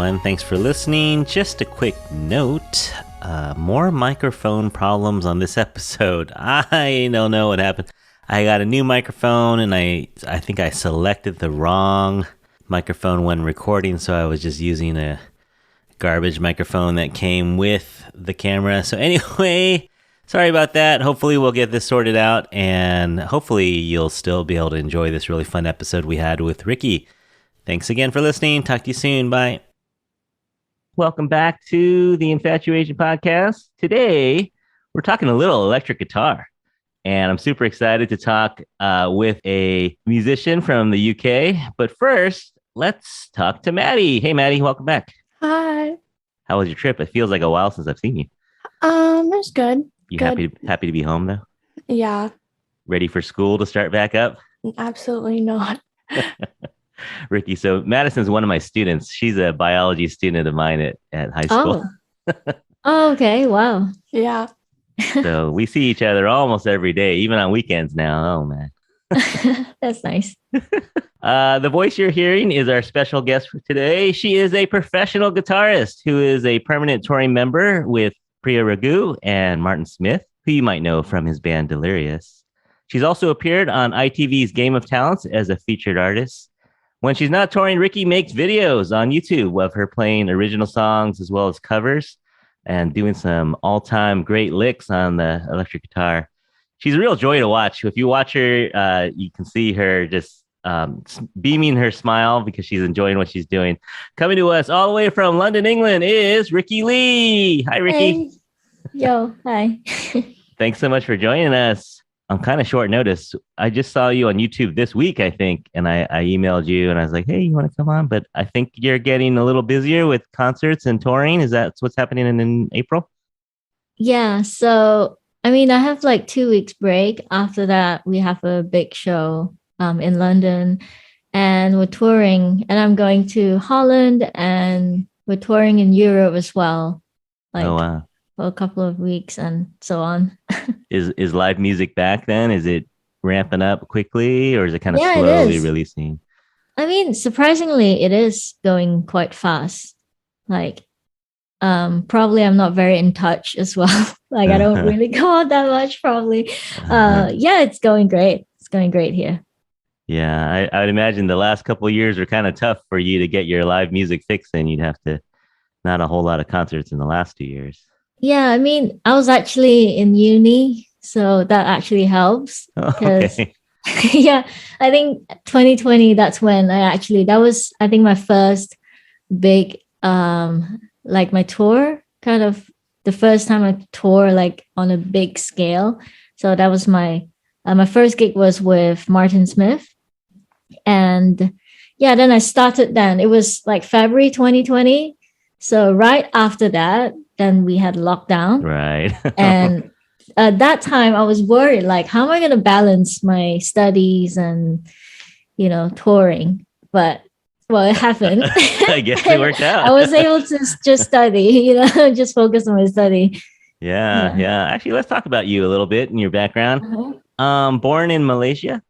everyone. Thanks for listening. Just a quick note. More microphone problems on this episode. I don't know what happened. I got a new microphone and I think I selected the wrong microphone when recording, so I was just using a garbage microphone that came with the camera. So anyway, sorry about that. Hopefully we'll get this sorted out, and hopefully you'll still be able to enjoy this really fun episode we had with Rikki. Thanks again for listening. Talk to you soon. Bye. Welcome back to the Infatuasian podcast. Today, we're talking a little electric guitar, and I'm super excited to talk with a musician from the UK. But first, let's talk to Maddie. Hey, Maddie, welcome back. Hi. How was your trip? It feels like a while since I've seen you. It's good. You Good. happy to be home though? Yeah, Ready for school to start back up? absolutely not. Rikki, so Madison's one of my students. She's a biology student of mine at high school. Oh, okay. Wow. Yeah. So we see each other almost every day, even on weekends now. Oh, man. That's nice. The voice you're hearing is our special guest for today. She is a professional guitarist who is a permanent touring member with Priya Ragu and Martin Smith, who you might know from his band Delirious. She's also appeared on ITV's Game of Talents as a featured artist. When she's not touring, Rikki makes videos on YouTube of her playing original songs as well as covers and doing some all-time great licks on the electric guitar. She's a real joy to watch. If you watch her, you can see her just beaming her smile because she's enjoying what she's doing. Coming to us all the way from London, England is Rikki Lee. Hi, Rikki. Hey. Yo, hi. Thanks so much for joining us on kind of short notice. I just saw you on YouTube this week, I think, and I emailed you and I was like, hey, you want to come on? But I think you're getting a little busier with concerts and touring. Is that what's happening in April? Yeah. So, I mean, I have like 2 weeks break. After that, we have a big show in London, and we're touring, and I'm going to Holland, and we're touring in Europe as well. Like, oh, wow. For a couple of weeks and so on. Is live music back then? Is it ramping up quickly, or is it kind of Yeah, it slowly is. releasing? I mean, surprisingly, it is going quite fast. Like, probably I'm not very in touch as well. Like, I don't really go out that much, probably. Yeah, it's going great. It's going great here. Yeah, I would imagine the last couple of years were kind of tough for you to get your live music fix in. You'd have to not a whole lot of concerts in the last 2 years. Yeah, I mean, I was actually in uni, so that actually helps because, Okay. yeah, I think 2020, that's when that was, I think, my first big, like my tour, kind of the first time I tour like on a big scale. So that was my first gig was with Martin Smith. And yeah, then I started then. It was like February 2020. So right after that, then we had lockdown. Right. And at that time, I was worried, like, how am I going to balance my studies and, touring? But, well, it happened. I guess it worked out. I was able to just study, just focus on my study. Yeah. Actually, let's talk about you a little bit and your background. Uh-huh. Born in Malaysia?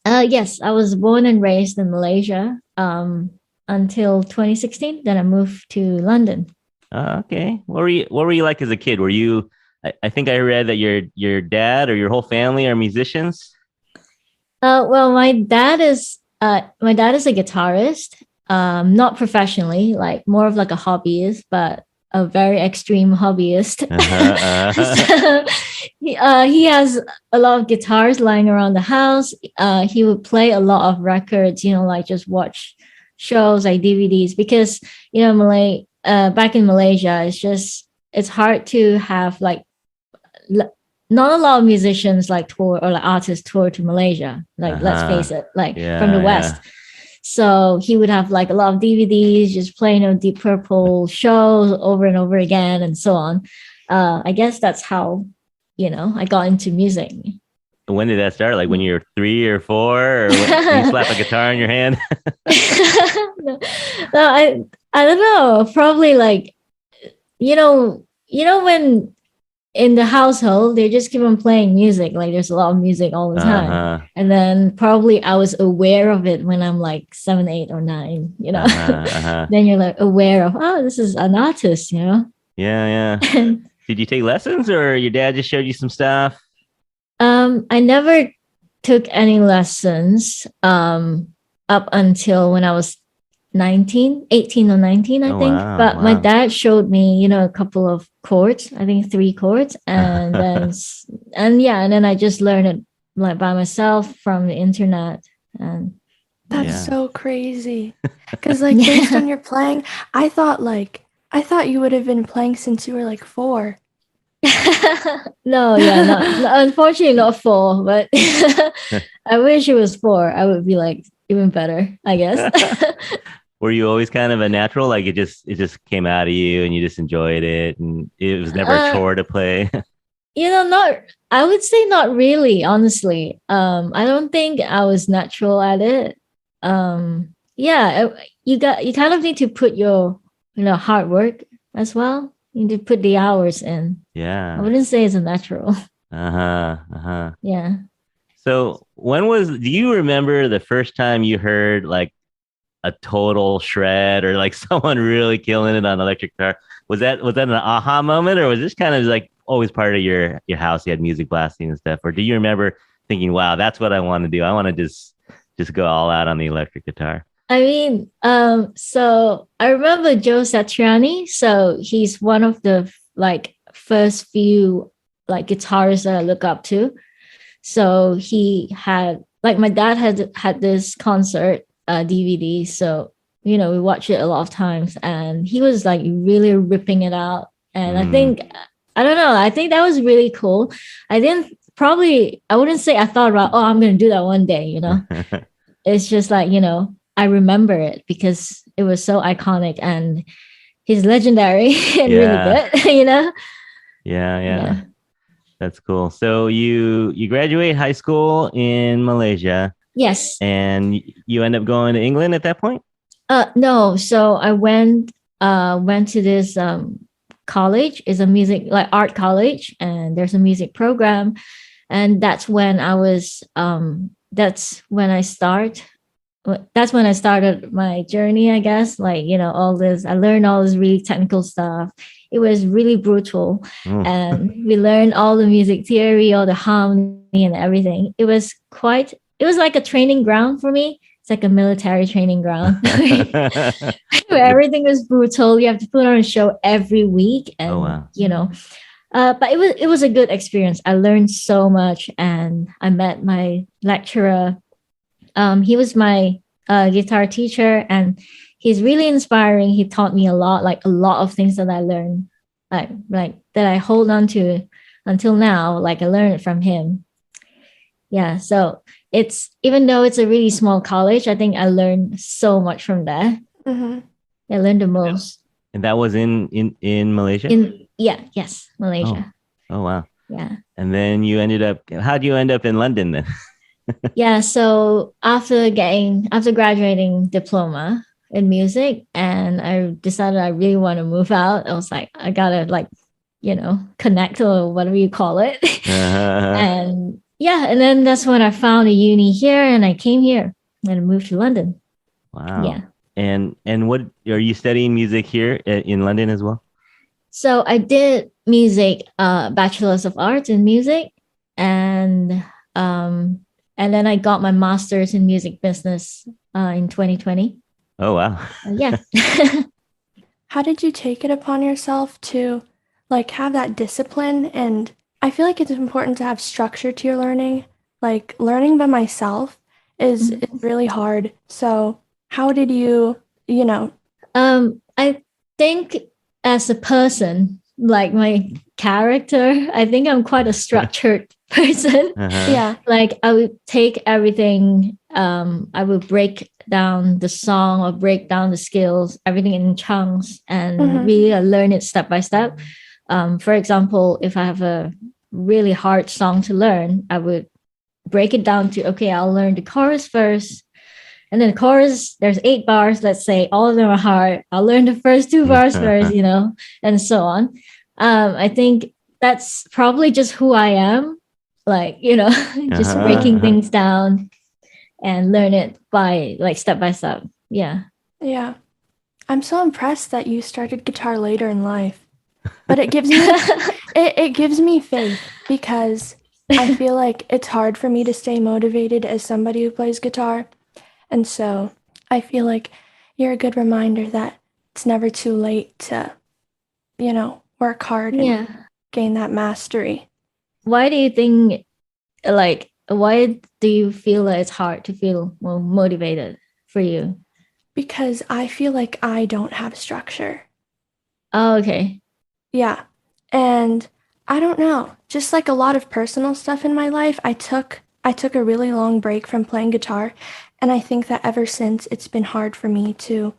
Yes, I was born and raised in Malaysia until 2016. Then I moved to London. Okay. What were you like as a kid? Were you? I think I read that your dad or your whole family are musicians. Well, my dad is a guitarist. Not professionally, like more of like a hobbyist, but a very extreme hobbyist. So, he has a lot of guitars lying around the house. He would play a lot of records, like just watch shows like DVDs because back in Malaysia, it's hard to have like not a lot of musicians like tour or like artists tour to Malaysia. Like let's face it, like from the West. So he would have like a lot of DVDs, just playing Deep Purple shows over and over again and so on. I guess that's how, I got into music. When did that start? Like when you were 3 or 4, or when you slap a guitar in your hand? No, I don't know. Probably like, when in the household, they just keep on playing music. Like there's a lot of music all the time. Uh-huh. And then probably I was aware of it when I'm like 7, 8, or 9, you know. Uh-huh. Then you're like aware of, oh, this is an artist, you know. Yeah. And Did you take lessons or your dad just showed you some stuff? I never took any lessons up until when I was 18 or 19, I Oh, think. wow. But my Wow. dad showed me, you know, a couple of chords, I think 3 chords. And then, and then I just learned it like by myself from the internet. And That's Yeah. so crazy. Because like based on your playing, I thought you would have been playing since you were like 4. no, yeah, unfortunately not 4, but I wish it was 4. I would be like even better, I guess. Were you always kind of a natural? Like it just came out of you and you just enjoyed it and it was never a chore to play? You know, I would say not really, honestly. I don't think I was natural at it. Yeah, you kind of need to put your, you know, hard work as well. You need to put the hours in. I Yeah. wouldn't say it's a natural. Uh-huh. Yeah. So do you remember the first time you heard like a total shred or like someone really killing it on electric guitar? Was that an aha moment, or was this kind of like always part of your house? You had music blasting and stuff, or do you remember thinking, "Wow, that's what I want to do. I want to just go all out on the electric guitar"? I mean, so I remember Joe Satriani. So he's one of the like first few like guitarists that I look up to. So he had like my dad had this concert DVD. So you know we watched it a lot of times, and he was like really ripping it out. And I don't know. I think that was really cool. I wouldn't say I thought about, oh, I'm gonna do that one day. You know, it's just like, you know, I remember it because it was so iconic and he's legendary and really good. You know. Yeah. That's cool. So you graduate high school in Malaysia Yes. and you end up going to England at that point? No. So I went to this college. It's a music like art college, and there's a music program, and that's when I started my journey, I guess. Like, you know, I learned all this really technical stuff. It was really brutal. Mm. And we learned all the music theory, all the harmony and everything. It was like a training ground for me. It's like a military training ground where everything was brutal. You have to put on a show every week. And, Oh, wow. you know, but it was a good experience. I learned so much, and I met my lecturer. He was my guitar teacher, and he's really inspiring. He taught me a lot of things that I learned, like that I hold on to until now. Like I learned it from him. Yeah. So even though it's a really small college, I think I learned so much from there. Mm-hmm. I learned the most. And that was in Malaysia? Yes, Malaysia. Oh, wow. Yeah. And then how'd you end up in London then? Yeah. So after graduating diploma in music, and I decided I really want to move out. I was like, I gotta like, you know, connect or whatever you call it. And yeah, and then that's when I found a uni here, and I came here and I moved to London. Wow. Yeah. And what are you studying music here in London as well? So I did music, bachelor's of arts in music, and then I got my master's in music business in 2020. Oh, wow. Yeah. How did you take it upon yourself to like have that discipline? And I feel like it's important to have structure to your learning. Like learning by myself is really hard. So how did you know? I think as a person, like my character, I think I'm quite a structured person. Yeah. Like I would take everything, I would break down the song or break down the skills, everything in chunks, and really learn it step by step. For example, if I have a really hard song to learn, I would break it down to, okay, I'll learn the chorus first. And then the chorus, there's 8 bars, let's say all of them are hard. I'll learn the first 2 bars first, you know, and so on. I think that's probably just who I am. Like, just breaking things down and learn it by like step by step. Yeah. Yeah. I'm so impressed that you started guitar later in life. But it gives me it gives me faith because I feel like it's hard for me to stay motivated as somebody who plays guitar. And so I feel like you're a good reminder that it's never too late to, work hard and gain that mastery. Why do you think, like, why do you feel that it's hard to feel more motivated for you? Because I feel like I don't have structure. Oh, okay. Yeah. And I don't know, just like a lot of personal stuff in my life, I took a really long break from playing guitar. And I think that ever since it's been hard for me to,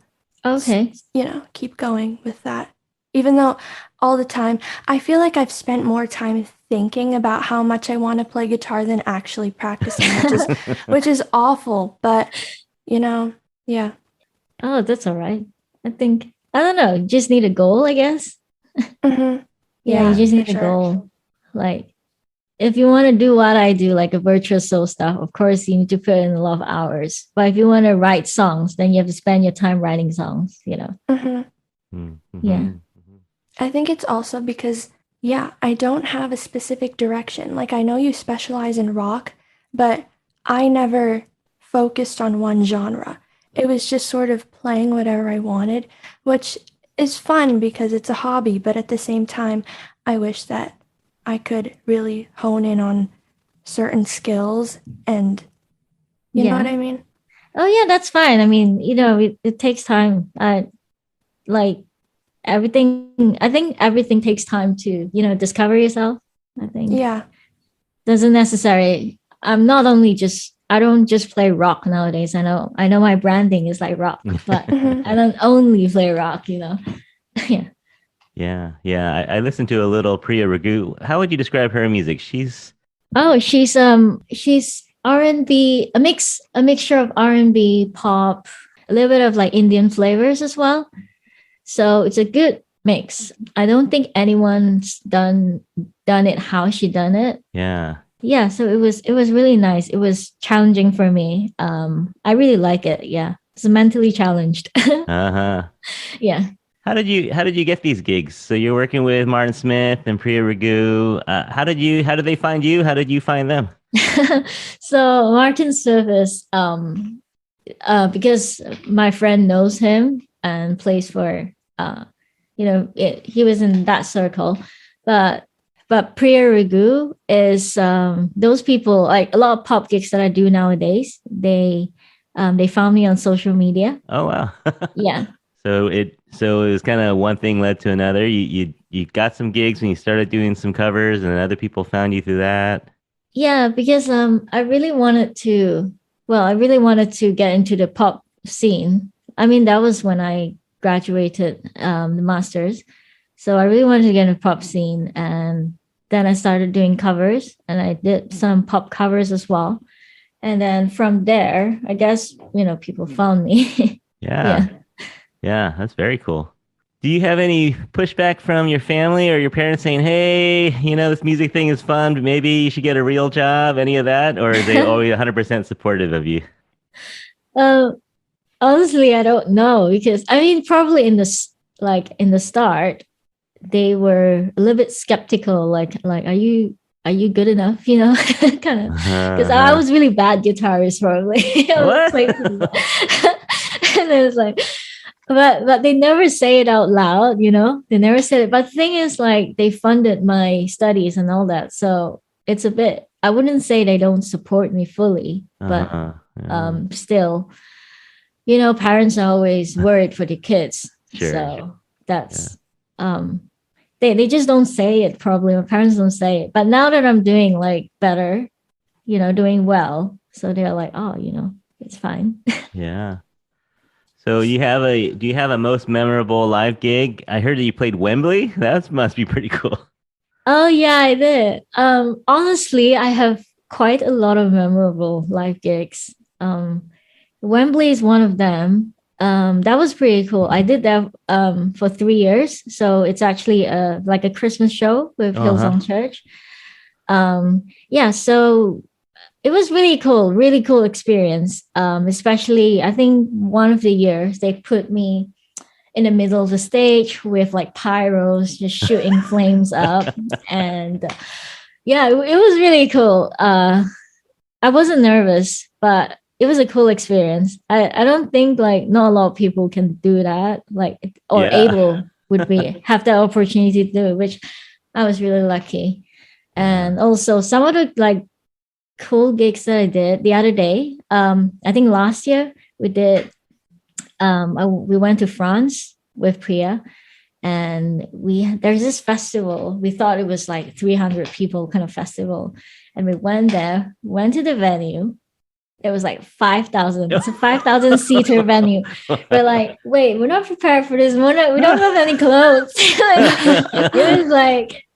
keep going with that. Even though all the time, I feel like I've spent more time thinking about how much I want to play guitar than actually practicing, which is awful. But, yeah. Oh, that's all right. I don't know, just need a goal, I guess. Mm-hmm. Yeah, you just need a goal. Like, if you want to do what I do, like a virtuoso stuff, of course you need to put in a lot of hours. But if you want to write songs, then you have to spend your time writing songs, Mm-hmm. Mm-hmm. Yeah. I think it's also because, I don't have a specific direction. Like, I know you specialize in rock, but I never focused on one genre. It was just sort of playing whatever I wanted, which is fun because it's a hobby, but at the same time, I wish that I could really hone in on certain skills and you know what I mean? Oh yeah, that's fine. I mean, it takes time. Like everything, I think everything takes time to, discover yourself. I think. Yeah. Doesn't necessarily, I don't just play rock nowadays. I know my branding is like rock, but I don't only play rock, Yeah. Yeah. I listened to a little Priya Ragu. How would you describe her music? She's R&B, a mixture of R&B, pop, a little bit of like Indian flavors as well. So it's a good mix. I don't think anyone's done it how she done it. Yeah. Yeah, so it was really nice. It was challenging for me. I really like it. Yeah. It's mentally challenged. Yeah. How did you get these gigs? So you're working with Martin Smith and Priya Ragu. How did they find you? How did you find them? So Martin Smith is because my friend knows him and plays for he was in that circle. But Priya Ragu is those people, like a lot of pop gigs that I do nowadays. They found me on social media. Oh wow. Yeah. So it was kind of one thing led to another. You got some gigs and you started doing some covers, and other people found you through that. Yeah, because I really wanted to get into the pop scene. I mean, that was when I graduated the master's. So I really wanted to get into the pop scene, and then I started doing covers, and I did some pop covers as well. And then from there, I guess, people found me. Yeah. Yeah, that's very cool. Do you have any pushback from your family or your parents saying, hey, this music thing is fun, but maybe you should get a real job, any of that? Or are they always 100% supportive of you? Honestly, I don't know, because I mean, probably in the start, they were a little bit skeptical, like are you good enough? Kind of, because I was really bad guitarist, probably. What? And it was like, but they never say it out loud, they never said it. But the thing is, like, they funded my studies and all that, so it's a bit, I wouldn't say they don't support me fully, but still, parents are always worried for the kids. Sure. So that's they just don't say it. Probably my parents don't say it, but now that I'm doing like better, doing well, so they're like, oh, it's fine. Yeah. So do you have a most memorable live gig? I heard that you played Wembley. That must be pretty cool. Oh yeah, I did. Honestly, I have quite a lot of memorable live gigs. Wembley is one of them. That was pretty cool. I did that for 3 years. So it's actually like a Christmas show with Hillsong Church. Yeah, so it was really cool experience. Especially, I think one of the years they put me in the middle of the stage with like pyros just shooting flames up. And yeah, it was really cool. I wasn't nervous, but it was a cool experience. I don't think like not a lot of people can do that, like or able would be have the opportunity to do it, which I was really lucky. And also some of the like cool gigs that I did the other day. I think last year we did. We went to France with Priya, and there's this festival. We thought it was like 300 people kind of festival, and we went there. Went to the venue. It was like 5,000. It's a 5,000 seater venue. We're like, wait, we're not prepared for this. We don't have any clothes.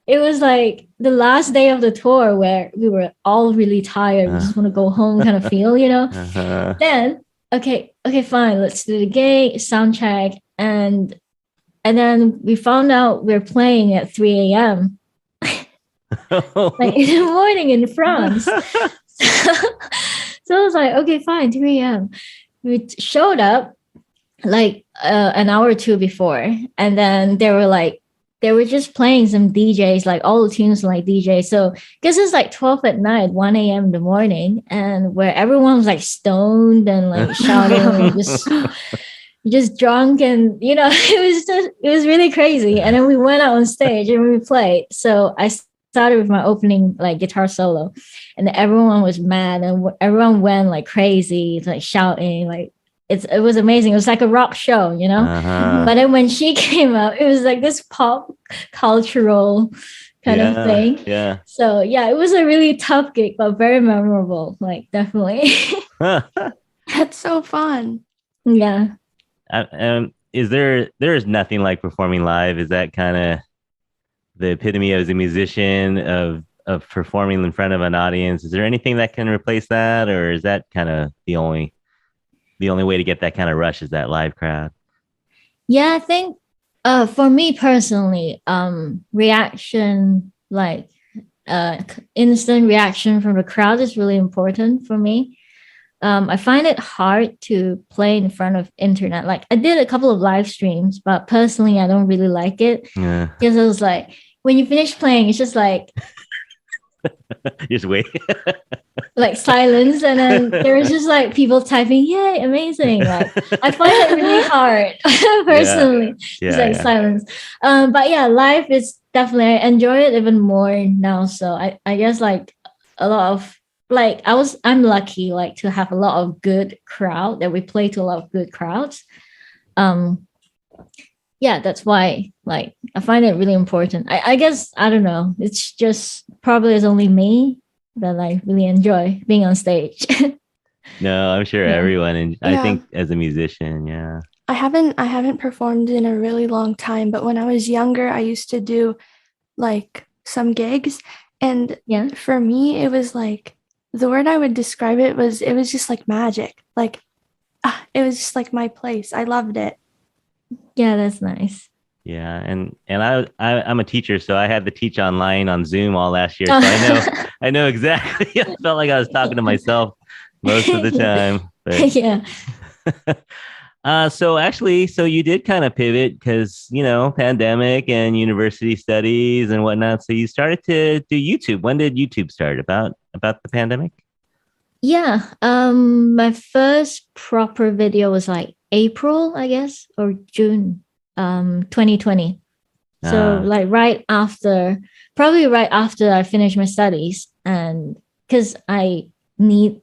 It was like the last day of the tour where we were all really tired. We just want to go home kind of feel, Then, okay, fine. Let's do the gig, sound check. And then we found out we're playing at 3 a.m. like in the morning in France. So I was like, okay, fine, 3 a.m. We showed up like an hour or two before. And then they were just playing some DJs, like all the tunes like DJs. So because it's like 12 at night, 1 a.m. in the morning, and where everyone was like stoned and like shouting, just drunk, and it was really crazy. And then we went out on stage and we played. So I started with my opening like guitar solo, and everyone was mad and everyone went like crazy, like shouting, like it was amazing. It was like a rock show, But then when she came out, it was like this pop cultural kind of thing. Yeah. So yeah, it was a really tough gig, but very memorable. Like definitely. That's so fun. Yeah. There's nothing like performing live? Is that kind of the epitome as a musician of performing in front of an audience? Is there anything that can replace that, or is that kind of the only way to get that kind of rush is that live crowd? Yeah, I think for me personally, reaction, like instant reaction from the crowd is really important for me. I find it hard to play in front of internet. Like I did a couple of live streams, but personally, I don't really like it. Yeah. Because it was like, when you finish playing, it's just like just wait. like silence, and then there's just like people typing, yay, amazing. Like I find it really hard personally. Silence. But yeah, live is definitely, I enjoy it even more now. So I guess like a lot of like I'm lucky like to have a lot of good crowd, that we play to a lot of good crowds. Yeah, that's why like I find it really important. I guess, I don't know, it's just probably it's only me that I really enjoy being on stage. No, I'm sure everyone, and I think as a musician, I haven't performed in a really long time, but when I was younger, I used to do like some gigs, and for me it was like, the word I would describe it was just like magic. Like it was just like my place. I loved it. Yeah, that's nice. Yeah, and I'm a teacher, so I had to teach online on Zoom all last year. So I know exactly. I felt like I was talking to myself most of the time. But. Yeah. So you did kind of pivot because, pandemic and university studies and whatnot. So you started to do YouTube. When did YouTube start? About the pandemic? Yeah. My first proper video was like April, I guess, or June, 2020. So like probably right after I finished my studies, and because I need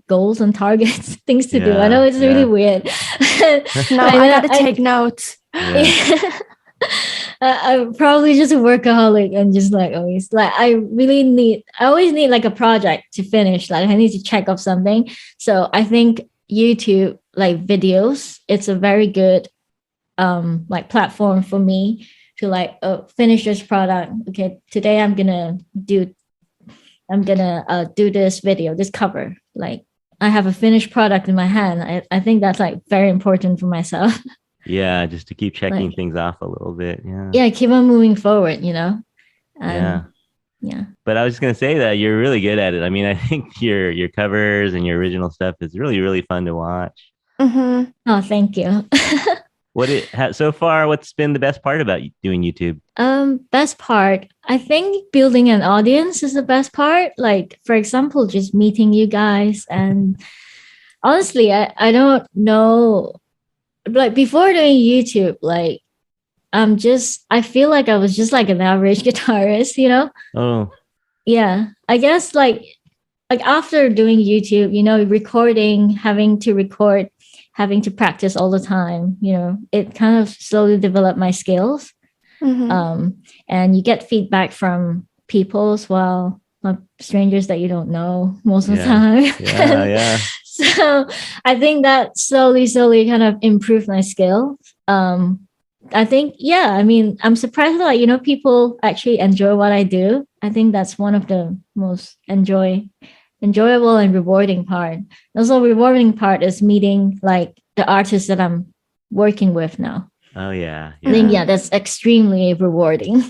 goals and targets, things to do. I know it's really weird. No, I gotta take notes. Yeah. I'm probably just a workaholic, and just like always, like I always need like a project to finish. Like I need to check off something. So I think YouTube, like videos, it's a very good like platform for me to like finish this product. Okay, today I'm gonna do this video, this cover. Like I have a finished product in my hand. I think that's like very important for myself. Yeah, just to keep checking Like, things off a little bit. Yeah. yeah, keep on moving forward, you know? Yeah. And yeah. But I was just gonna say that you're really good at it. I mean, I think your covers and your original stuff is really, really fun to watch. Mm-hmm. Oh, thank you. So far, what's been the best part about doing YouTube? Best part, I think building an audience is the best part. Like, for example, just meeting you guys. And honestly, I don't know. Like before doing YouTube, like I feel like I was just like an average guitarist, you know? Oh, Yeah. I guess like after doing YouTube, you know, recording, having to practice all the time, you know, it kind of slowly developed my skills. Mm-hmm. And you get feedback from people as well, like strangers that you don't know most of the time. Yeah. So I think that slowly kind of improved my skills. I think, yeah, I mean, I'm surprised that, you know, people actually enjoy what I do. I think that's one of the most enjoyable and rewarding part. Also, rewarding part is meeting like the artists that I'm working with now. Oh, yeah. I think, yeah, that's extremely rewarding.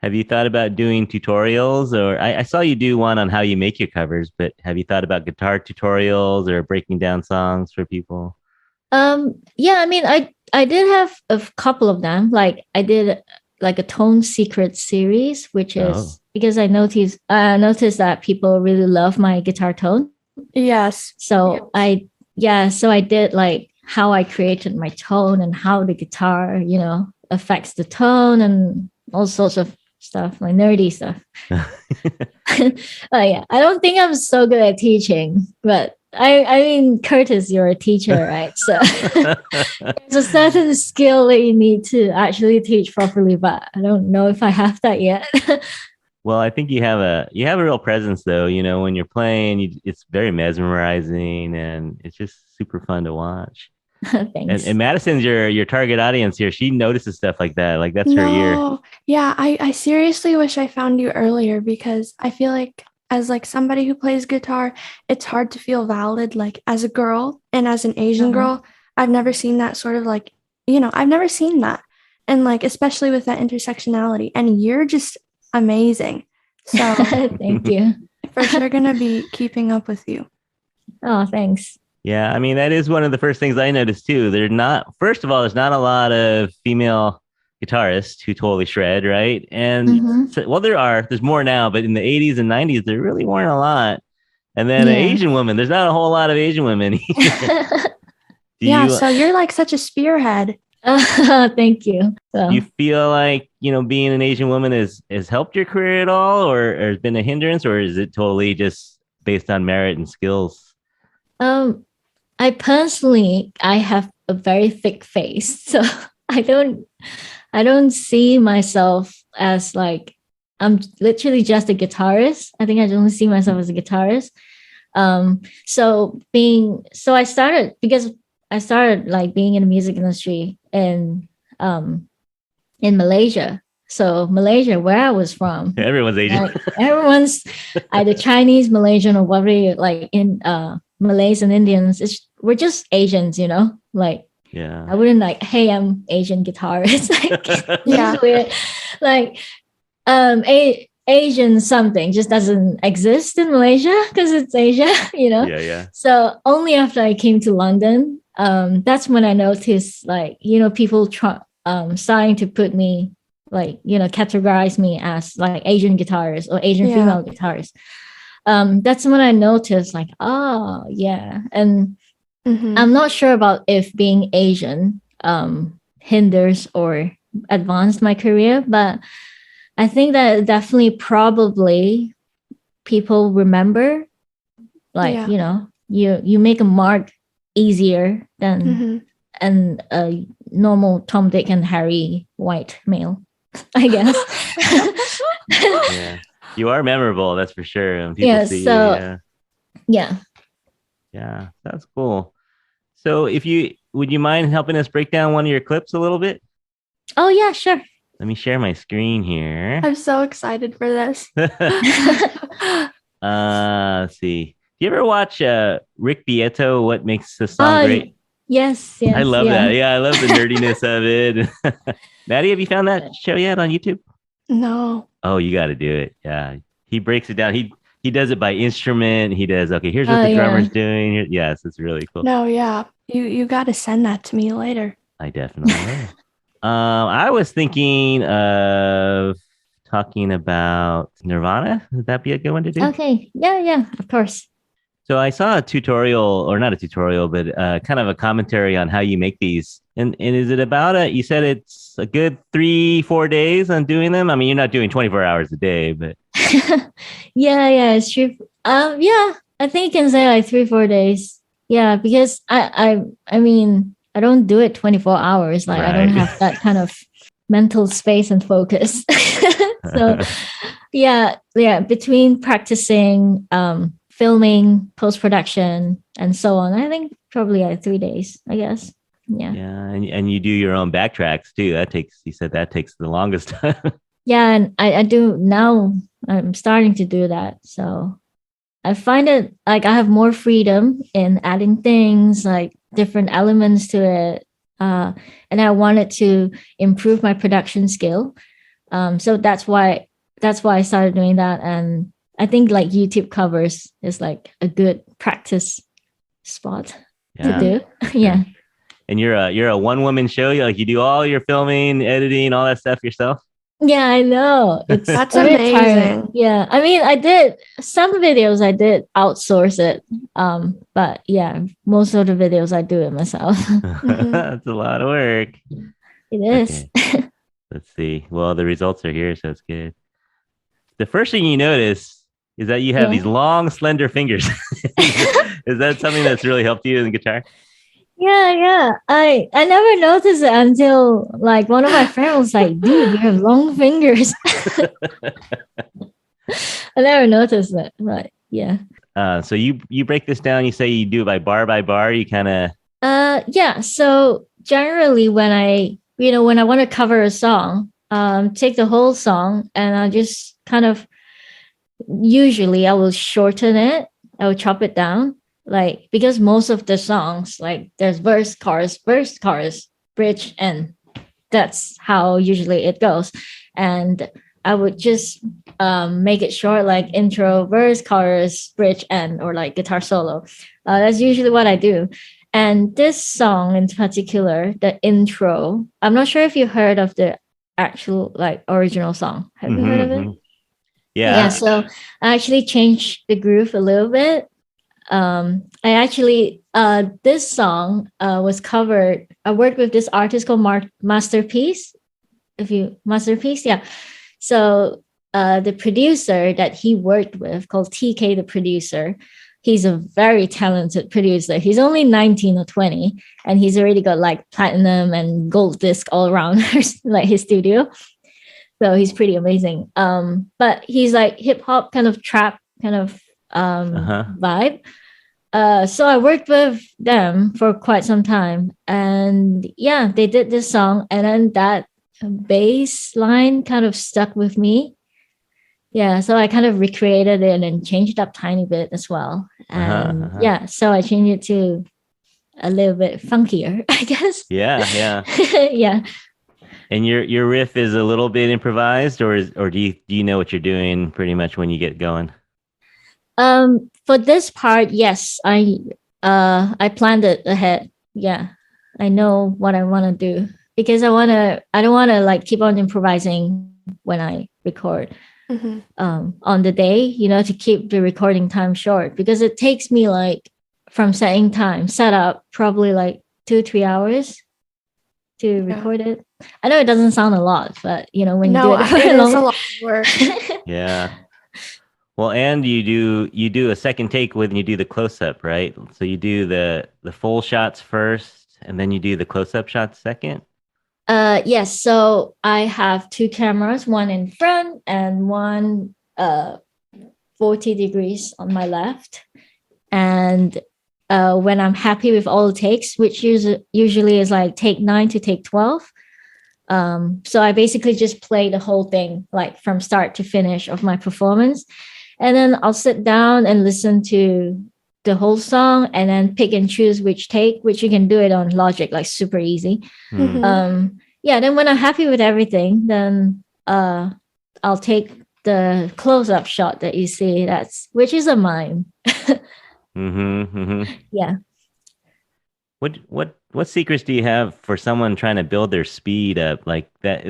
Have you thought about doing tutorials? Or I saw you do one on how you make your covers, but have you thought about guitar tutorials or breaking down songs for people? Yeah, I mean, I did have a couple of them. Like I did like a Tone Secret series, which is because I noticed that people really love my guitar tone. Yes. So so I did like how I created my tone and how the guitar, you know, affects the tone and all sorts of stuff, like nerdy stuff. Yeah, I don't think I'm so good at teaching, but I mean, Curtis, you're a teacher, right? So there's a certain skill that you need to actually teach properly, but I don't know if I have that yet. Well, I think you have a real presence, though. You know, when you're playing, it's very mesmerizing, and it's just super fun to watch. Thanks. And Madison's your target audience here. She notices stuff like that. Like that's her ear. Yeah, I seriously wish I found you earlier because I feel like as like somebody who plays guitar, it's hard to feel valid like as a girl and as an Asian girl. I've never seen that sort of like, you know, I've never seen that. And like especially with that intersectionality. And you're just amazing. So thank you. For sure gonna be keeping up with you. Oh, thanks. Yeah, I mean, that is one of the first things I noticed too. First of all, there's not a lot of female guitarists who totally shred, right? And well, there's more now, but in the 80s and 90s, there really weren't a lot. And then an Asian woman, there's not a whole lot of Asian women. So you're like such a spearhead. Thank you. Do you feel like, you know, being an Asian woman has helped your career at all or has been a hindrance, or is it totally just based on merit and skills? I personally, I have a very thick face, so I don't see myself as like, I'm literally just a guitarist. I think I don't see myself as a guitarist. So I started like being in the music industry in Malaysia. So Malaysia, where I was from, everyone's Asian. Everyone's either Chinese, Malaysian, or whatever. Like in Malays and Indians, we're just Asians, you know. Like I wouldn't like, hey, I'm Asian guitarist. Like, weird. Like Asian something just doesn't exist in Malaysia because it's Asia, you know. So only after I came to London, that's when I noticed, like, you know, people starting to put me, like, you know, categorize me as like Asian guitarist or Asian female guitarist. That's when I noticed, like, oh yeah. And I'm not sure about if being Asian hinders or advanced my career, but I think that definitely probably people remember, like, you know, you make a mark easier than a normal Tom, Dick, and Harry white male, I guess. Yeah. You are memorable, that's for sure. People see you, yeah, that's cool. So would you mind helping us break down one of your clips a little bit? Oh yeah, sure. Let me share my screen here. I'm so excited for this. Let's see. you ever watch Rick Beato, What Makes the Song Oh, Great? yes, I yes, love that. yeah. Yeah, I love the nerdiness of it. Maddie, have you found that show yet on YouTube? No. Oh, you got to do it. Yeah, he breaks it down. He does it by instrument. He does okay. Here's what Oh, the yeah. drummer's doing. Yes, it's really cool. No, yeah. You got to send that to me later. I definitely will. I was thinking of talking about Nirvana. Would that be a good one to do? Okay. Yeah, yeah, of course. So I saw a tutorial, or not a tutorial, but kind of a commentary on how you make these. And is it about you said it's a good 3-4 days on doing them? I mean, you're not doing 24 hours a day, but Yeah, yeah, it's true. Yeah, I think you can say like 3, 4 days. Yeah, because I mean, I don't do it 24 hours. Like I don't right. have that kind of mental space and focus. So yeah, yeah, between practicing, filming, post-production, and so on, I think probably like 3 days, I guess. Yeah. Yeah, and you do your own backtracks too. You said that takes the longest time. Yeah, and I do now. I'm starting to do that. So I find it like I have more freedom in adding things, like different elements to it. And I wanted to improve my production skill. So that's why I started doing that. And I think like YouTube covers is like a good practice spot to Yeah. do. Sure. Yeah. And you're a one woman show. You do all your filming, editing, all that stuff yourself. Yeah, I know. It's That's a bit amazing. tiring. Yeah. I mean, I did some videos, I did outsource it. But yeah, most of the videos I do it myself. That's a lot of work. It is. Okay. Let's see. Well, the results are here, so it's good. The first thing you notice is that you have Yeah. these long, slender fingers. Is that something that's really helped you in guitar? Yeah, yeah. I never noticed it until like one of my friends was like, dude, you have long fingers. I never noticed it, but yeah. So you break this down. You say you do it by bar. You kind of Yeah. So generally when I want to cover a song, take the whole song and I just kind of usually I will shorten it. I will chop it down. Like because most of the songs, like there's verse, chorus, bridge, and that's how usually it goes. And I would just make it short, like intro, verse, chorus, bridge, end, or like guitar solo. That's usually what I do. And this song in particular, the intro, I'm not sure if you heard of the actual like original song. Have you heard of it? Yeah. Yeah. So I actually changed the groove a little bit. I actually this song was covered. I worked with this artist called Masterpiece. Masterpiece, yeah. So the producer that he worked with, called TK, the producer, he's a very talented producer. He's only 19 or 20, and he's already got like platinum and gold disc all around like his studio. So he's pretty amazing. But he's like hip hop kind of trap kind of vibe. So I worked with them for quite some time, and yeah, they did this song, and then that bass line kind of stuck with me. Yeah, so I kind of recreated it and changed it up tiny bit as well. And yeah, so I changed it to a little bit funkier, I guess. Yeah, yeah. Yeah. And your riff is a little bit improvised, or do you know what you're doing pretty much when you get going? For this part, yes, I planned it ahead. Yeah, I know what I want to do because I don't want to like keep on improvising when I record. On the day, to keep the recording time short, because it takes me like from set up probably like 2-3 hours to record it. I know it doesn't sound a lot, but when you do it for it is a lot of work. Yeah. Well, and you do a second take when you do the close up, right? So you do the full shots first, and then you do the close up shots second. Yes. So I have 2 cameras, one in front and one 40 degrees on my left. And when I'm happy with all the takes, which usually is like take 9 to take 12. So I basically just play the whole thing like from start to finish of my performance. And then I'll sit down and listen to the whole song and then pick and choose which take, which you can do it on Logic, like super easy. Yeah, then when I'm happy with everything, then I'll take the close-up shot that you see, which is a mime. Yeah. What secrets do you have for someone trying to build their speed up like that?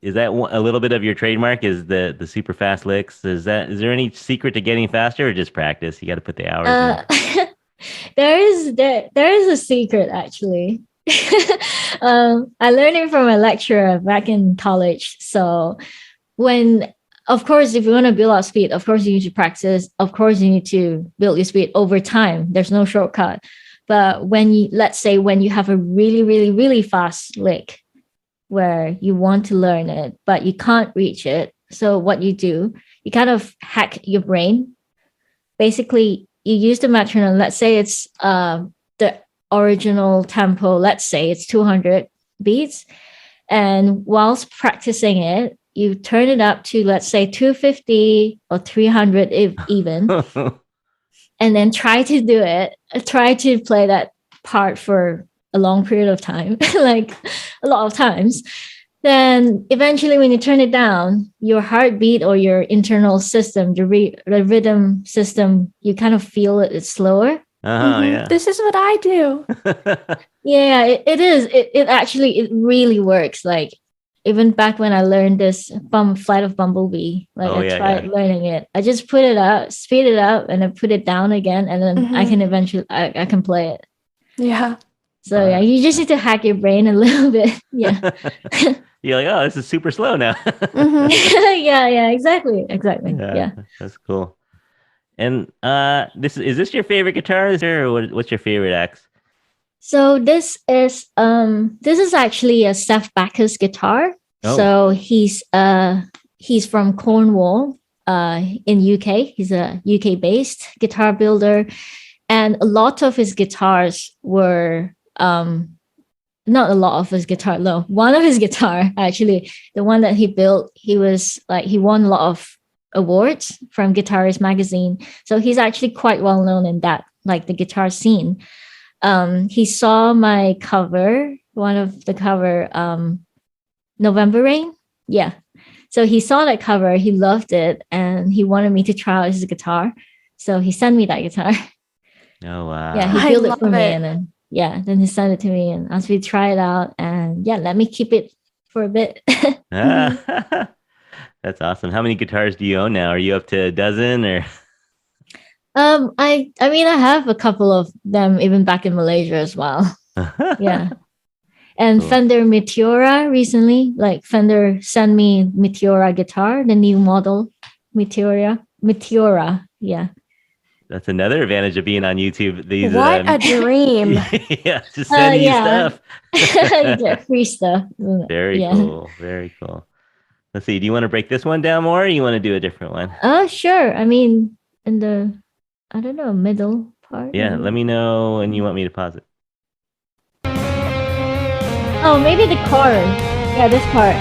Is that a little bit of your trademark? Is the super fast licks? Is there any secret to getting faster, or just practice? You got to put the hours in. There is a secret actually. I learned it from a lecturer back in college. So of course, if you want to build up speed, of course you need to practice. Of course you need to build your speed over time. There's no shortcut. But let's say when you have a really, really, really fast lick where you want to learn it, but you can't reach it. So what you do, you kind of hack your brain. Basically, you use the metronome. Let's say it's the original tempo. Let's say it's 200 beats. And whilst practicing it, you turn it up to, let's say, 250 or 300 if even. And then try to play that part for a long period of time, like a lot of times. Then eventually when you turn it down, your heartbeat or your internal system, the rhythm system, you kind of feel it's slower. Yeah. This is what I do. Yeah, it is. It really works. Like, even back when I learned this Flight of Bumblebee, like I tried learning it. I just put it up, speed it up, and then put it down again, and then I can eventually I can play it. Yeah. So yeah, you just need to hack your brain a little bit. Yeah. You're like, oh, this is super slow now. Yeah, exactly. Yeah. That's cool. And is this your favorite guitarist, or what's your favorite axe? So this is actually a Seth Backus guitar. Oh. So he's from Cornwall, in UK. He's a UK based guitar builder, and a lot of his guitars were not a lot of his guitar. No, one of his guitar actually, the one that he built, he won a lot of awards from Guitarist magazine. So he's actually quite well known in that, like the guitar scene. He saw my cover, one of the cover, November Rain. Yeah. So he saw that cover, he loved it, and he wanted me to try out his guitar. So he sent me that guitar. Oh, wow. Yeah, he built it for me, and then he sent it to me and asked me to try it out, and let me keep it for a bit. That's awesome. How many guitars do you own now? Are you up to a dozen, or? I mean, I have a couple of them even back in Malaysia as well. Yeah. And cool. Fender Meteora recently, like Fender sent me Meteora guitar, the new model Meteora. Yeah. That's another advantage of being on YouTube. These what a dream. Yeah, just sending you stuff. You get free stuff. Very cool. Very cool. Let's see. Do you want to break this one down more, or you want to do a different one? Oh, sure. I mean, in the, I don't know, middle part. Yeah, let me know when you want me to pause it. Oh, maybe the chord. Yeah, this part.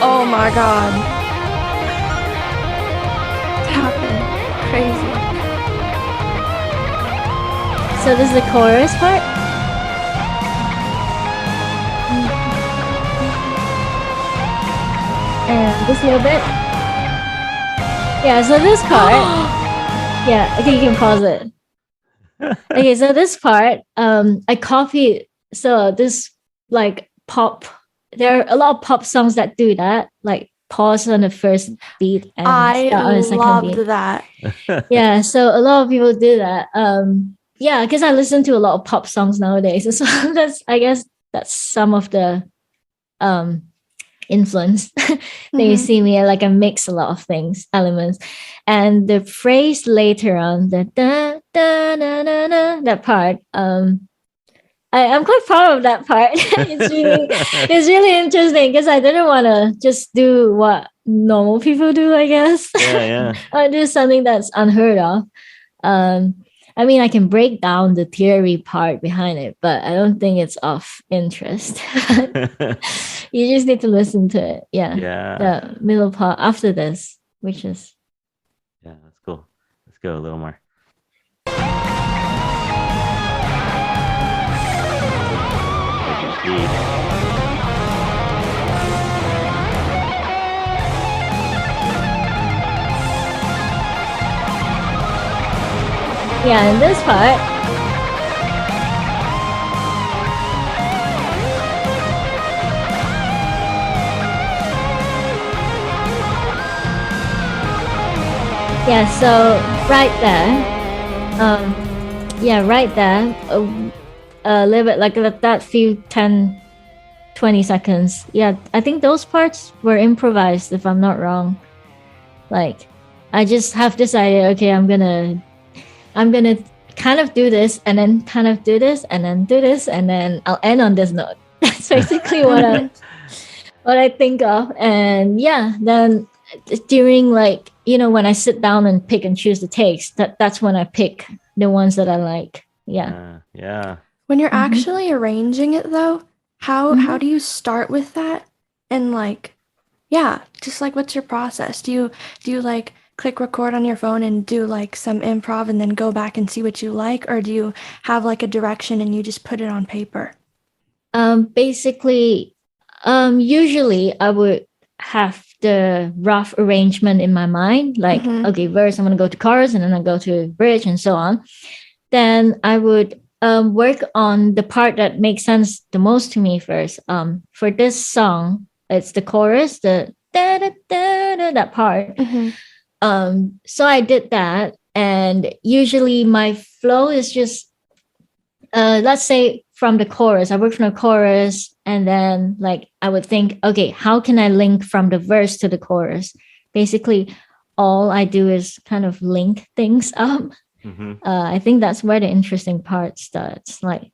Oh my god. Tapping. Crazy. So this is the chorus part? And this little bit. Yeah, so this part. Yeah, okay, you can pause it. Okay, so this part, I copied. So this like pop. There are a lot of pop songs that do that, like pause on the first beat and start on the second beat. I loved that. Yeah, so a lot of people do that. Yeah, because I listen to a lot of pop songs nowadays, so I guess that's some of the influence. Then you see me like I mix a lot of elements, and the phrase later on, the da da da da da, that part. I'm quite proud of that part. It's really interesting because I didn't want to just do what normal people do, I guess. Yeah. Or do something that's unheard of. I mean, I can break down the theory part behind it, but I don't think it's of interest. You just need to listen to it. Yeah. Yeah. The middle part after this, which is. Yeah, that's cool. Let's go a little more. Yeah, in this part, yeah, so right there, a little bit like that few 10, 20 seconds. Yeah, I think those parts were improvised, if I'm not wrong. Like, I just have this idea, okay, I'm gonna kind of do this, and then kind of do this, and then do this, and then I'll end on this note. That's basically what I think of. And yeah, then during like, when I sit down and pick and choose the takes, that's when I pick the ones that I like. Yeah. Yeah. When you're actually arranging it though, how do you start with that? And like, yeah, just like what's your process? Do you like click record on your phone and do like some improv and then go back and see what you like, or do you have like a direction and you just put it on paper? Basically, usually I would have the rough arrangement in my mind, like, okay, verse, I'm going to go to chorus, and then I go to bridge and so on. Then I would work on the part that makes sense the most to me first. For this song, it's the chorus, the da da da da, that part. So I did that, and usually my flow is just, let's say from the chorus, I work from the chorus, and then like I would think, okay, how can I link from the verse to the chorus? Basically, all I do is kind of link things up. I think that's where the interesting part starts, like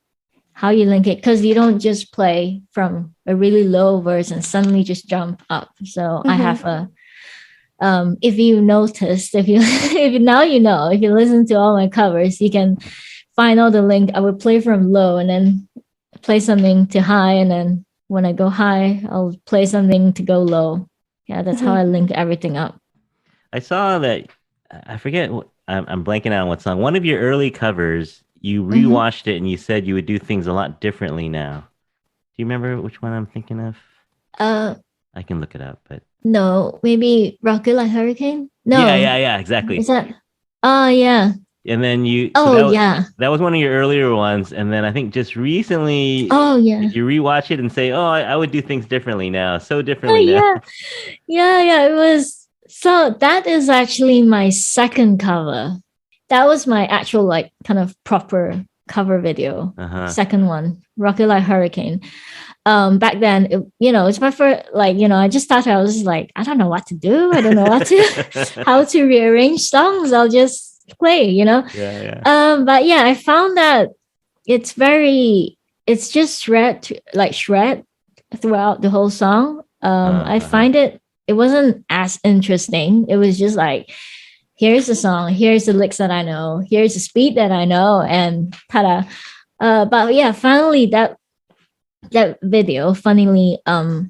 how you link it, because you don't just play from a really low verse and suddenly just jump up. So I have a if you noticed, if you if you listen to all my covers, you can find all the link. I would play from low and then play something to high, and then when I go high, I'll play something to go low. Yeah, that's how I link everything up. I saw that, I forget, I'm blanking out on what song. One of your early covers, you rewatched it and you said you would do things a lot differently now. Do you remember which one I'm thinking of? I can look it up, but no, maybe Ragu like Hurricane. No, yeah, exactly. Is that? Oh yeah. And then that was one of your earlier ones, and then I think just recently, did you rewatch it and say, "Oh, I would do things differently now, so differently now." Yeah. It was, so that is actually my second cover. That was my actual like kind of proper cover video. Second one, Rocket Like Hurricane. Back then, it's my first, like, I just started. I was just like, I don't know what to do. I don't know how to rearrange songs. I'll just play, but yeah, I found that it's just shred throughout the whole song. I find it wasn't as interesting. It was just like, here's the song, here's the licks that I know, here's the speed that I know, and ta-da. But yeah, finally that video funnily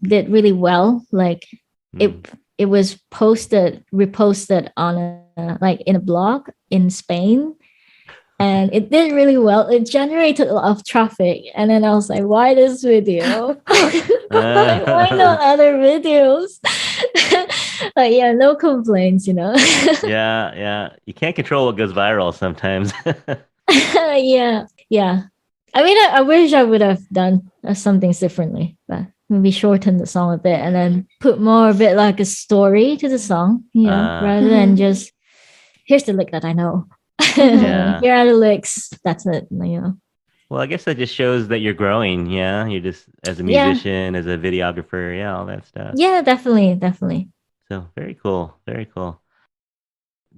did really well. Like it was reposted on like in a blog in Spain, and it did really well. It generated a lot of traffic, and then I was like, why this video? Why not other videos? But yeah, no complaints, Yeah, you can't control what goes viral sometimes. Yeah, I mean, I wish I would have done something differently, but maybe shorten the song a bit and then put more of it like a story to the song, rather than just, here's the lick that I know. Here are the licks. That's it. Well, I guess that just shows that you're growing. Yeah, you're just, as a musician, as a videographer, all that stuff. Yeah, definitely. So very cool.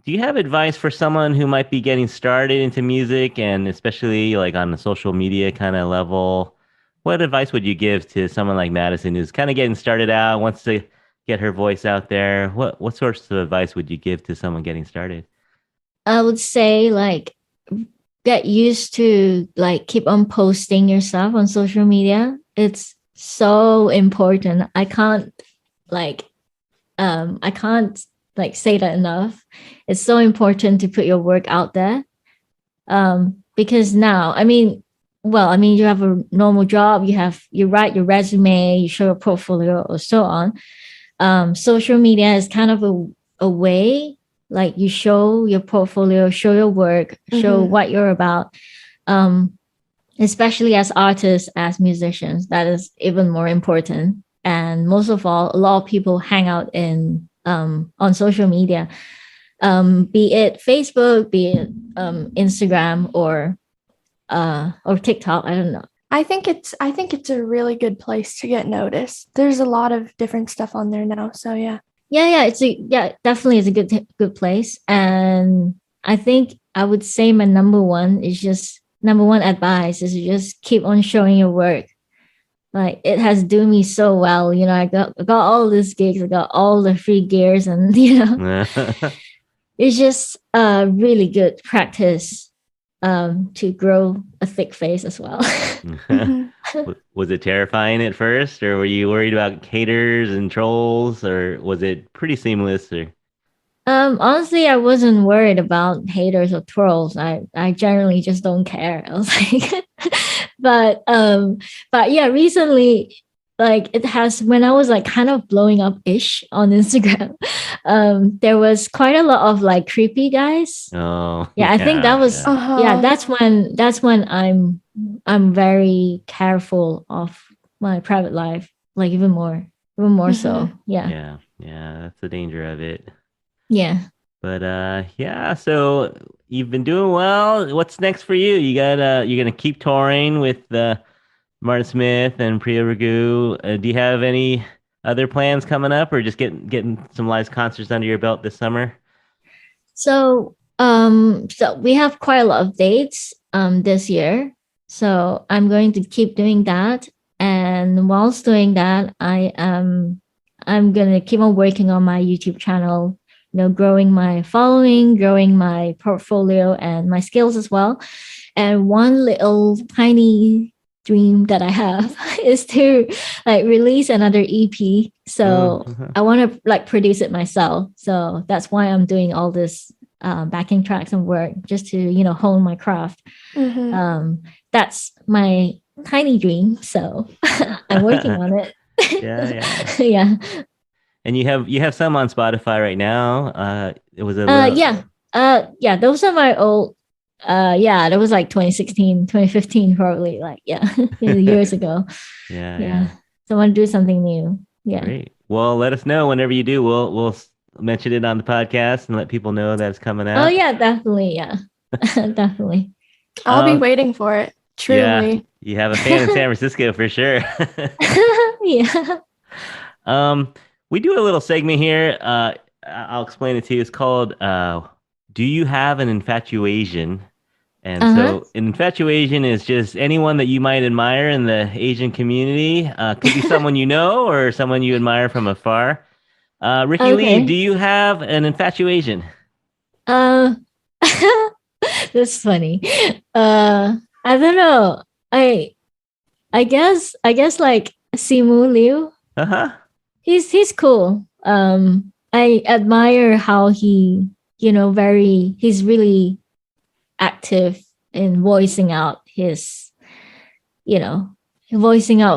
Do you have advice for someone who might be getting started into music, and especially like on the social media kind of level? What advice would you give to someone like Madison who's kind of getting started out, wants to get her voice out there? What sorts of advice would you give to someone getting started? I would say, like, get used to like keep on posting yourself on social media. It's so important. Like I can't like say that enough. It's so important to put your work out there. Because now, you have a normal job, you write your resume, you show your portfolio or so on. Social media is kind of a way, like you show your portfolio, show your work, show what you're about. Especially as artists, as musicians, that is even more important. And most of all, a lot of people hang out on social media, be it Facebook, be it Instagram or TikTok. I don't know. I think it's a really good place to get noticed. There's a lot of different stuff on there now, so yeah. Yeah, definitely is a good place. And I think I would say my number one advice is just keep on showing your work. Like it has done me so well. I got all these gigs, I got all the free gears, and it's just a really good practice to grow a thick face as well. Was it terrifying at first, or were you worried about haters and trolls, or was it pretty seamless? Or honestly, I wasn't worried about haters or trolls. I generally just don't care. I was like, but yeah, recently, like when I was like kind of blowing up ish on Instagram, there was quite a lot of like creepy guys. Oh, yeah, I think that was that's when I'm very careful of my private life, like even more so. Yeah, that's the danger of it. Yeah. But yeah, so you've been doing well. What's next for you? You're gonna keep touring with Martin Smith and Priya Ragu. Do you have any other plans coming up, or just getting some live concerts under your belt this summer? So we have quite a lot of dates this year. So I'm going to keep doing that. And whilst doing that, I'm gonna keep on working on my YouTube channel, growing my following, growing my portfolio and my skills as well. And one little tiny dream that I have is to like release another EP. So I want to like produce it myself. So that's why I'm doing all this backing tracks and work, just to hone my craft. That's my tiny dream. So I'm working on it. Yeah. And you have some on Spotify right now. It was those are my old. That was like 2016, 2015, probably, like years ago. Yeah. So I want to do something new. Yeah. Great. Well, let us know whenever you do. We'll mention it on the podcast and let people know that it's coming out. Oh yeah, definitely. Yeah. Definitely. I'll be waiting for it. Truly. Yeah, you have a fan in San Francisco for sure. Yeah. We do a little segment here. I'll explain it to you. It's called Do You Have an Infatuasian? And so an infatuasian is just anyone that you might admire in the Asian community. Could be someone you know or someone you admire from afar. Rikki Lee, do you have an infatuasian? That's funny. I don't know. I guess like Simu Liu. He's cool. I admire how he's really active in voicing out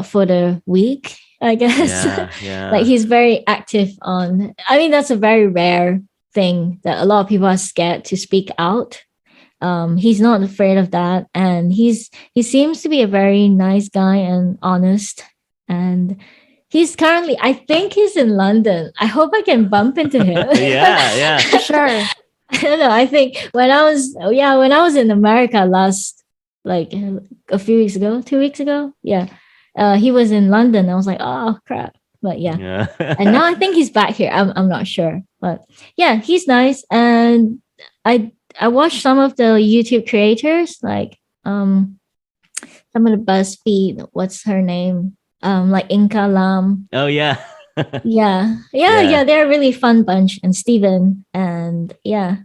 for the weak, I guess. Yeah. Like he's very active that's a very rare thing that a lot of people are scared to speak out. He's not afraid of that, and he seems to be a very nice guy and honest. And he's currently, I think he's in London. I hope I can bump into him. Yeah. Sure. I don't know. I think when I was in America last, like a few weeks ago, 2 weeks ago, he was in London. I was like, oh crap. But yeah. And now I think he's back here. I'm not sure, but yeah, he's nice. And I watched some of the YouTube creators, like some of the BuzzFeed. What's her name? Like Inka Lam. Oh yeah. Yeah. They're a really fun bunch. And Steven, and yeah.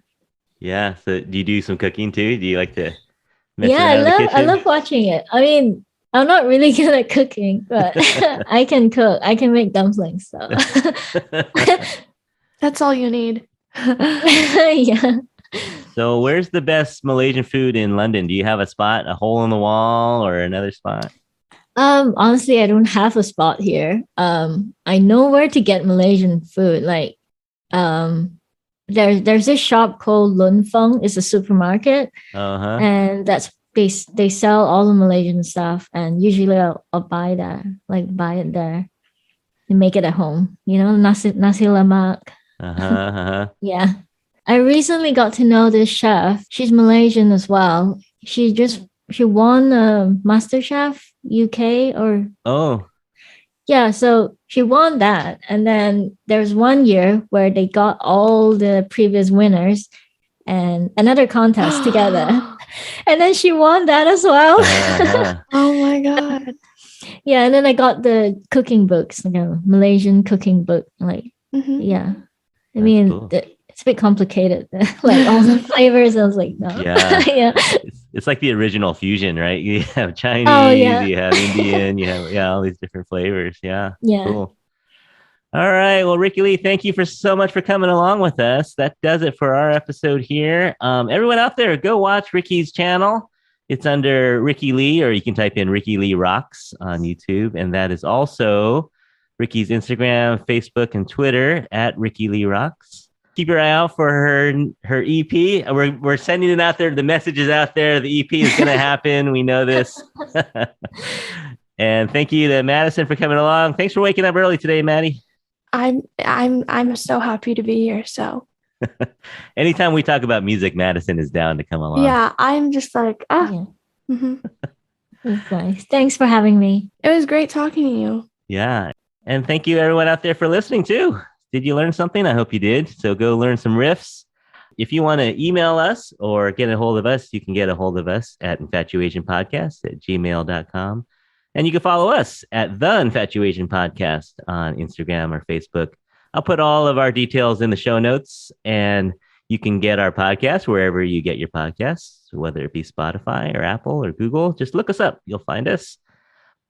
So do you do some cooking too? Do you like to messing around in the kitchen? I love watching it. I mean, I'm not really good at cooking, but I can cook. I can make dumplings. So That's all you need. yeah. So where's the best Malaysian food in London? Do you have a spot, a hole in the wall, or another spot? Honestly, I don't have a spot here. I know where to get Malaysian food. Like, there's this shop called Lun Feng. It's a supermarket, Uh-huh. and they sell all the Malaysian stuff. And usually I'll buy that, like buy it there and make it at home. You know, nasi lemak. Uh-huh. Uh-huh. Yeah. I recently got to know this chef. She's Malaysian as well. She won MasterChef UK or Oh. yeah, so she won that. And then there's one year where they got all the previous winners and another contest together. And then she won that as well. Uh-huh. Oh my God. Yeah, and then I got the cooking books, like a Malaysian cooking book. Like, yeah. I mean, cool. it's a bit complicated, like all the flavors. I was like, no. Yeah. Yeah. It's like the original fusion, right? You have Chinese, you have Indian, you have all these different flavors. Yeah. Yeah. Cool. All right. Well, Rikki Lee, thank you so much for coming along with us. That does it for our episode here. Everyone out there, go watch Rikki's channel. It's under Rikki Lee, or you can type in Rikki Lee Rocks on YouTube. And that is also Rikki's Instagram, Facebook, and Twitter at Rikki Lee Rocks. Keep your eye out for her EP. We're sending it out there. The message is out there. The EP is going to happen. We know this. And thank you to Madison for coming along. Thanks for waking up early today, Maddie. I'm so happy to be here. So anytime we talk about music, Madison is down to come along. yeah, I'm just like, Yeah. That's nice. Thanks for having me. It was great talking to you. Yeah. And thank you everyone out there for listening too. Did you learn something? I hope you did. So go learn some riffs. If you want to email us or get a hold of us, you can get a hold of us at infatuasianpodcast@gmail.com. And you can follow us at The Infatuasian Podcast on Instagram or Facebook. I'll put all of our details in the show notes, and you can get our podcast wherever you get your podcasts, whether it be Spotify or Apple or Google. Just look us up. You'll find us.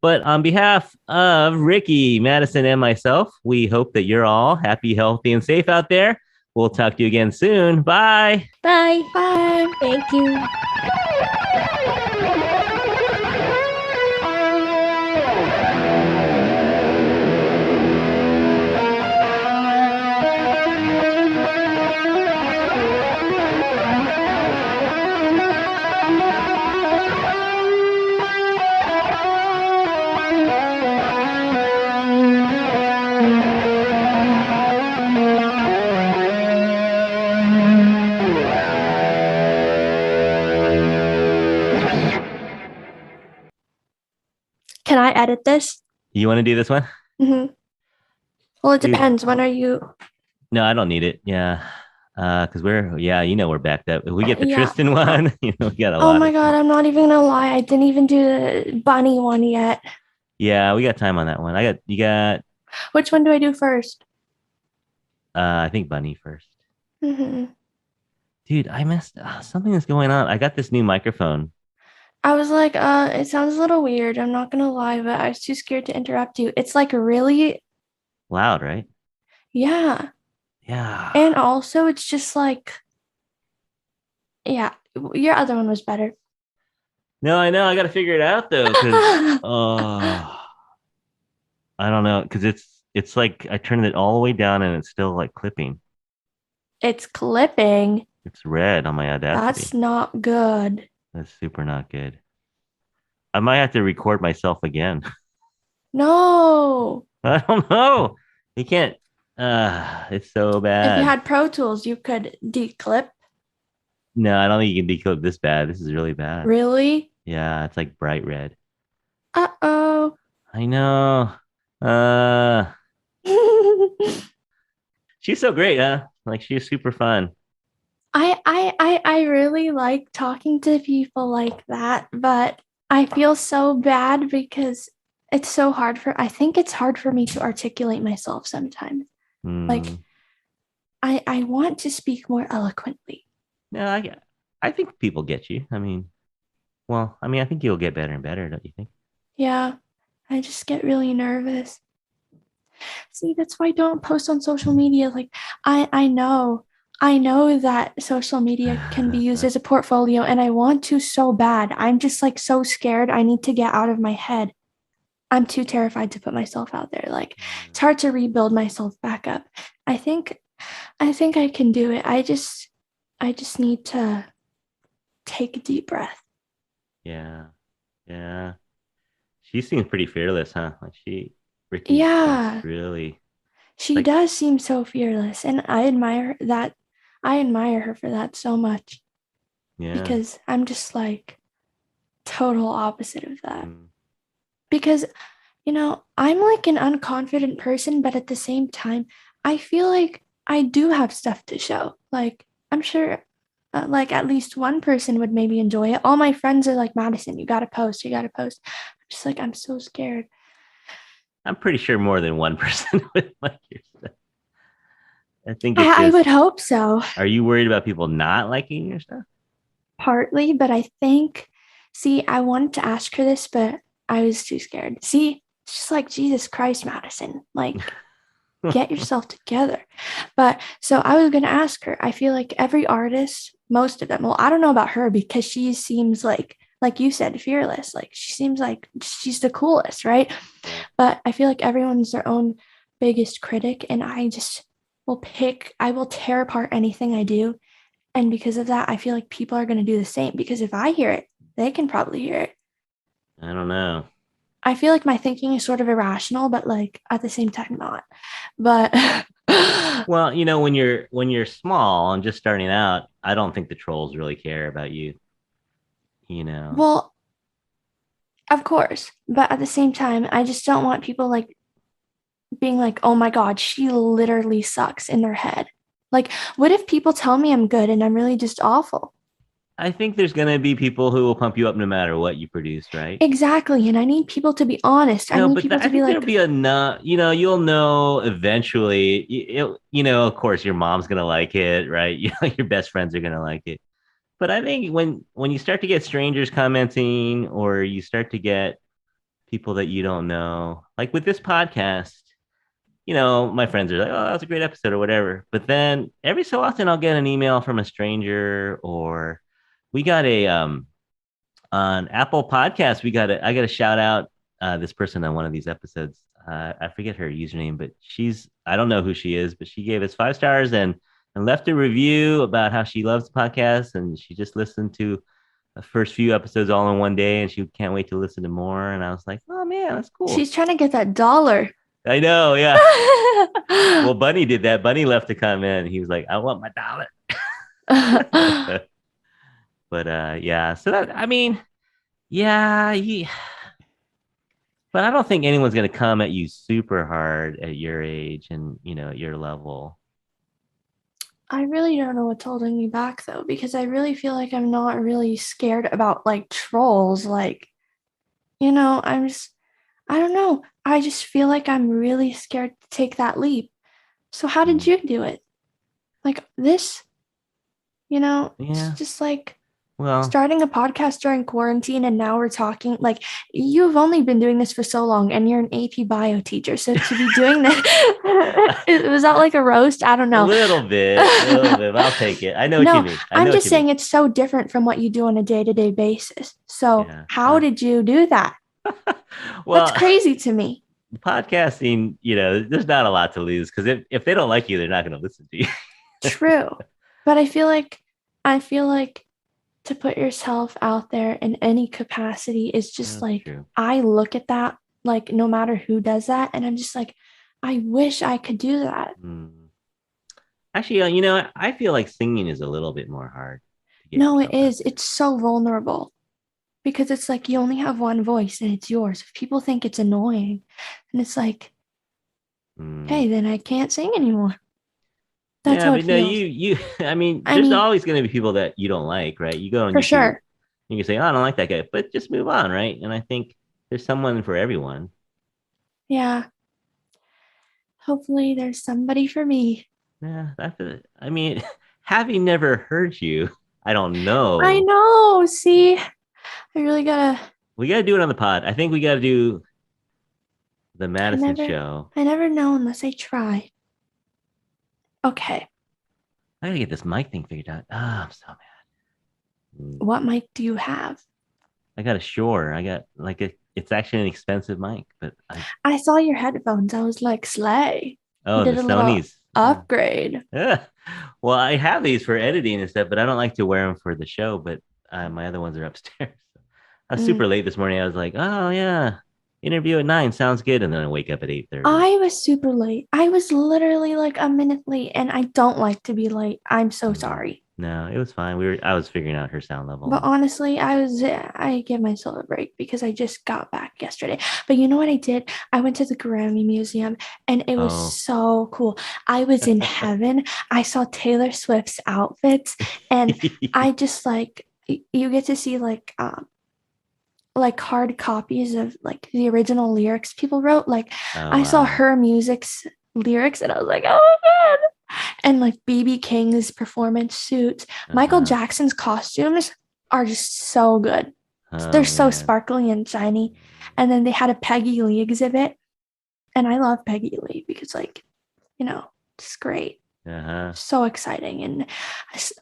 But on behalf of Rikki, Madison, and myself, we hope that you're all happy, healthy, and safe out there. We'll talk to you again soon. Bye. Bye. Bye. Thank you. Can I edit this? You want to do this one? Mm-hmm. Well, it depends. When are you? No, I don't need it. Yeah. Because we're backed up. If we get the Yeah. Tristan one, we got a lot. Oh my God, I'm not even gonna lie. I didn't even do the bunny one yet. Yeah, we got time on that one. You got Which one do I do first? I think Bunny first. Mm-hmm. Dude, I missed something is going on. I got this new microphone. I was like, it sounds a little weird. I'm not gonna lie, but I was too scared to interrupt you. It's like really Loud, right? Yeah. Yeah. And also it's just like, yeah, your other one was better. No, I know. I got to figure it out though, because I don't know, because it's like I turned it all the way down and it's still like clipping. It's clipping. It's red on my Audacity. That's not good. That's super not good. I might have to record myself again. No. I don't know. You can't. It's so bad. If you had Pro Tools, you could declip. No, I don't think you can decode this bad. This is really bad. Really? Yeah, it's like bright red. Uh-oh. I know. She's so great, huh? Like she's super fun. I really like talking to people like that, but I feel so bad because it's so hard I think it's hard for me to articulate myself sometimes. Like I want to speak more eloquently. No, I think people get you. I mean, Well, I mean, I think you'll get better and better, don't you think? Yeah, I just get really nervous. See, that's why I don't post on social media. Like I know that social media can be used as a portfolio and I want to so bad. I'm just like so scared. I need to get out of my head. I'm too terrified to put myself out there. Like it's hard to rebuild myself back up. I think I think I can do it. I just need to take a deep breath. Yeah. Yeah. She seems pretty fearless, huh? Rikki seems Yeah, really she like, does seem so fearless and I admire that. I admire her for that so much yeah. because I'm just like total opposite of that. Mm. Because, I'm like an unconfident person, but at the same time, I feel like I do have stuff to show. Like, I'm sure, like, at least one person would maybe enjoy it. All my friends are like, Madison, you got to post, you got to post. I'm just like, I'm so scared. I'm pretty sure more than one person would like your stuff. I think it's I just, would hope so, are you worried about people not liking your stuff? partly, but I think, see, I wanted to ask her this, but I was too scared. See, it's just like, Jesus Christ, Madison. Like, get yourself together. But so I was going to ask her. I feel like every artist, most of them, well, I don't know about her because she seems like you said, fearless. Like she seems like she's the coolest, right? Yeah. But I feel like everyone's their own biggest critic. And I will tear apart anything I do. And because of that, I feel like people are going to do the same because if I hear it, they can probably hear it. I don't know. I feel like my thinking is sort of irrational, but like at the same time not. But Well, when you're small and just starting out, I don't think the trolls really care about you, you know. well, of course, but at the same time, I just don't want people like being like, "Oh my God, she literally sucks" in their head. Like, what if people tell me I'm good and I'm really just awful? I think there's gonna be people who will pump you up no matter what you produce, right? Exactly, and I need people to be honest. I No, need but people I to be think there'll like, be enough, you'll know eventually. Of course, your mom's gonna like it, right? Your best friends are gonna like it. But I think when you start to get strangers commenting or you start to get people that you don't know, like with this podcast, my friends are like, "Oh, that was a great episode" or whatever. But then every so often I'll get an email from a stranger, or we got a on Apple Podcasts, I got to shout out this person on one of these episodes. I forget her username, but I don't know who she is, but she gave us 5 stars and left a review about how she loves the podcast and she just listened to the first few episodes all in one day and she can't wait to listen to more. And I was like, oh man, that's cool. she's trying to get that dollar. I know, yeah. Well, Bunny did that. Bunny left a comment. He was like, I want my dollar. But yeah, so that I mean, yeah, but I don't think anyone's going to come at you super hard at your age and, at your level. I really don't know what's holding me back though, because I really feel like I'm not really scared about like trolls. Like, I don't know. I just feel like I'm really scared to take that leap. So, how did Mm. you do it? Like this, it's Yeah. just like Well, starting a podcast during quarantine, and now we're talking. Like, you've only been doing this for so long, and you're an AP bio teacher. So, to be doing this, was that like a roast? I don't a know. little bit, a little bit. I'll take it. I know what you No, mean. I know I'm what just you mean. saying it's so different from what you do on a day to day basis. So, Yeah. how did you do that? That's Well, crazy to me. podcasting, there's not a lot to lose because if they don't like you, they're not going to listen to you. True. But I feel like to put yourself out there in any capacity is just That's like true. I look at that like no matter who does that and I'm just like I wish I could do that. Mm. Actually, I feel like singing is a little bit more hard to get No, it yourself out is. there. It's so vulnerable because it's like you only have one voice and it's yours. If people think it's annoying and it's like, Mm. hey, then I can't sing anymore. That's Yeah, how it but no, feels. I mean, I there's mean, always going to be people that you don't like, right? You go on for YouTube, sure. you can say, oh, I don't like that guy, but just move on, right? And I think there's someone for everyone. Yeah. Hopefully there's somebody for me. Yeah, I mean, having never heard you, I don't I know. know. See, I really gotta. We gotta do it on the pod. I think we gotta do the Madison show. I never know unless I try. Okay. I gotta get this mic thing figured out. I'm so mad. What mic do you have? I got a Shure. I got it's actually an expensive mic, but I saw your headphones. I was like, slay. Oh, the Sony's upgrade. Yeah. Well, I have these for editing and stuff, but I don't like to wear them for the show. But my other ones are upstairs. I was super late this morning. I was like, oh yeah, interview at 9 sounds good, and then I wake up at 8:30. I was super late. I was literally like a minute late, and I don't like to be late. I'm so sorry. No, it was fine. I was figuring out her sound level. But honestly, I give myself a break because I just got back yesterday. But you know what I did? I went to the Grammy Museum and it was so cool. I was in heaven. I saw Taylor Swift's outfits and I just you get to see like hard copies of like the original lyrics people wrote. I saw her music's lyrics and I was like, oh my God. And like BB King's performance suits, Michael Jackson's costumes are just so good. They're so sparkly and shiny. And then they had a Peggy Lee exhibit. And I love Peggy Lee because it's great. So exciting. And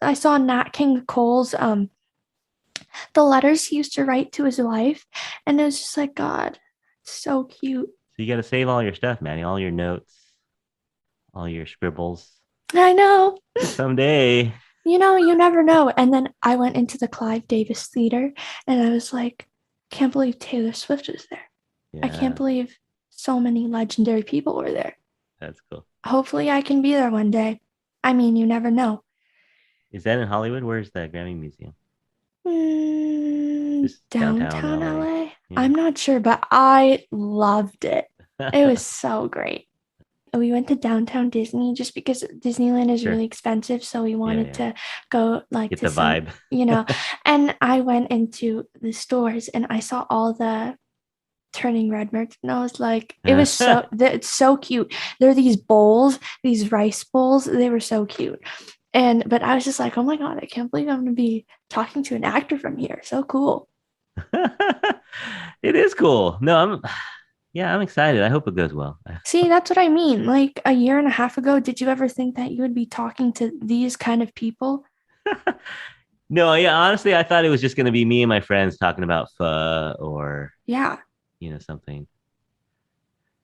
I saw Nat King Cole's the letters he used to write to his wife. And it was just like, God, so cute. So you got to save all your stuff, Maddie, all your notes, all your scribbles. I know. Someday. You never know. And then I went into the Clive Davis Theater and I was like, can't believe Taylor Swift was there. Yeah. I can't believe so many legendary people were there. That's cool. Hopefully I can be there one day. I mean, you never know. Is that in Hollywood? Where's the Grammy Museum? Downtown LA. Yeah. I'm not sure, but I loved it. It was so great. We went to downtown Disney just because Disneyland is really expensive. So we wanted to go get the vibe, and I went into the stores and I saw all the Turning Red merch and I was like, it's so cute. There are these bowls, these rice bowls. They were so cute. But I was just like, oh my God, I can't believe I'm going to be talking to an actor from here. So cool. It is cool. No, I'm excited. I hope it goes well. See, that's what I mean. Like a year and a half ago, did you ever think that you would be talking to these kind of people? No, honestly, I thought it was just going to be me and my friends talking about pho or something.